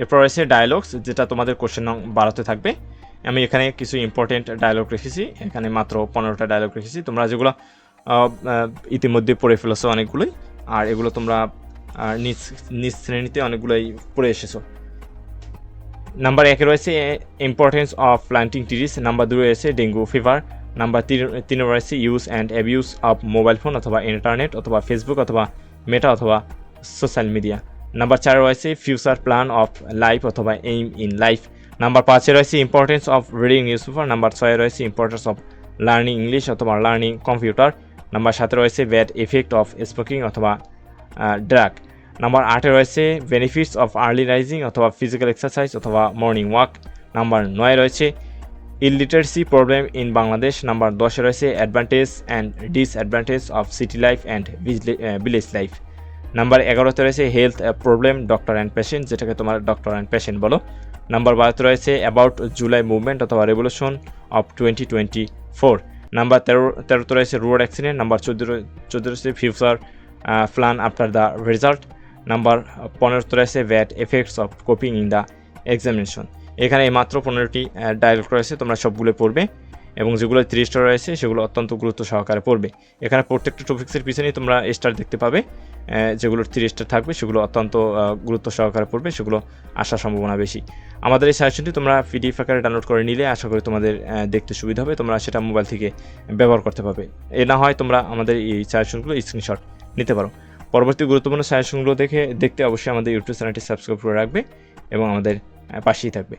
এরপর রয়েছে ডায়ালগস, যেটা তোমাদের কোশ্চেন নং 12তে থাকবে। আমি এখানে কিছু ইম্পর্টেন্ট ডায়লগ রেখেছি, এখানে মাত্র 15টা ডায়লগ রেখেছি, তোমরা যেগুলো ইতিমধ্যে পড়ে ফেলেছো অনেকগুলোই, আর এগুলো তোমরা নিজ শ্রেণীতে অনেকগুলোই পড়ে এসেছো। নাম্বার 1 রয়েছে importance of planting trees, number 2 রয়েছে ডেঙ্গু ফিভার, নাম্বার 3 রয়েছে use and abuse of mobile phone অথবা ইন্টারনেট অথবা ফেসবুক অথবা মেটা অথবা সোশ্যাল মিডিয়া, নাম্বার 4 রয়েছে ফিউচার প্ল্যান অফ লাইফ অথবা এইম ইন লাইফ, নাম্বার 5 রয়েছে importance of reading news paper, number 6 রয়েছে ইম্পর্টেন্স অফ লার্নিং ইংলিশ অথবা লার্নিং কম্পিউটার, নাম্বার 7 রয়েছে ব্যাড ইফেক্ট অফ স্মোকিং অথবা ড্রাগ, নাম্বার 8 রয়েছে বেনিফিটস অফ আর্লি রাইজিং অথবা physical exercise অথবা morning walk, number 9 রয়েছে illiteracy problem in Bangladesh, number 10 রয়েছে advantage and disadvantage of city life and village life, number 11তে রয়েছে health problem doctor and patient, যেটাকে তোমার ডক্টর অ্যান্ড পেশেন্ট বলো, number 12তে রয়েছে অ্যাবাউট জুলাই মুভমেন্ট অথবা রেভলিউশন অফ 2024, নাম্বার 13তে রয়েছে রোড অ্যাক্সিডেন্ট, নাম্বার 14 রয়েছে future plan after the result, number 15তে রয়েছে bad effects of coping in the examination. এখানে এই মাত্র 15টি ডায়লগ রয়েছে, তোমরা সবগুলো পড়বে এবং যেগুলো 30টা রয়েছে সেগুলো অত্যন্ত গুরুত্ব সহকারে পড়বে। এখানে প্রত্যেকটা টপিক্সের পিছনেই তোমরা স্টার দেখতে পাবে, যেগুলোর 30টা থাকবে সেগুলো অত্যন্ত গুরুত্ব সহকারে পড়বে, সেগুলো আসার সম্ভাবনা বেশি। আমাদের এই সাজেশনটি তোমরা পিডিএফ আকারে ডাউনলোড করে নিলে আশা করি তোমাদের দেখতে সুবিধা হবে, তোমরা সেটা মোবাইল থেকে ব্যবহার করতে পারবে। এ না হয় তোমরা আমাদের এই সাজেশনগুলো স্ক্রিনশট নিতে পারো। পরবর্তী গুরুত্বপূর্ণ সাজেশনগুলো দেখতে অবশ্যই আমাদের ইউটিউব চ্যানেলটি সাবস্ক্রাইব করে রাখবে এবং আমাদের পাশেই থাকবে।